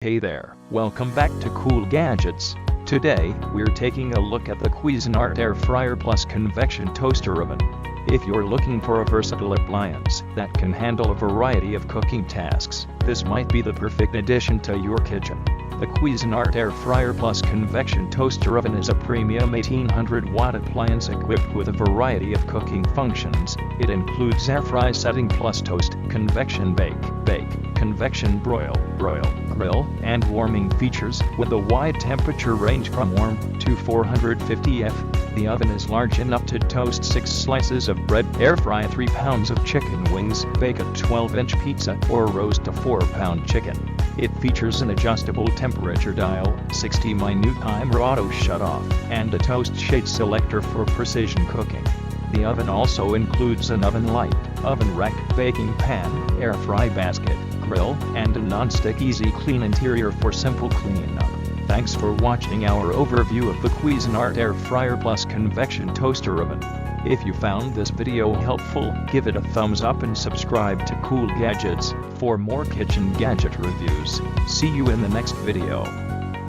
Hey there, welcome back to Cool Gadgets. Today, we're taking a look at the Cuisinart Air Fryer plus Convection Toaster Oven. If you're looking for a versatile appliance that can handle a variety of cooking tasks, this might be the perfect addition to your kitchen. The Cuisinart Air Fryer plus Convection Toaster Oven is a premium 1800-watt appliance equipped with a variety of cooking functions. It includes AirFry setting plus toast, convection bake, convection broil, grill, and warming features, with a wide temperature range from warm to 450 F. The oven is large enough to toast 6 slices of bread, air fry 3 pounds of chicken wings, bake a 12-inch pizza, or roast a 4-pound chicken. It features an adjustable temperature dial, 60-minute timer auto shut-off, and a toast shade selector for precision cooking. The oven also includes an oven light, oven rack, baking pan, air fry basket, grill, and a non-stick easy clean interior for simple cleanup. Thanks for watching our overview of the Cuisinart Air Fryer plus Convection Toaster Oven. If you found this video helpful, give it a thumbs up and subscribe to Cool Gadgets for more kitchen gadget reviews. See you in the next video.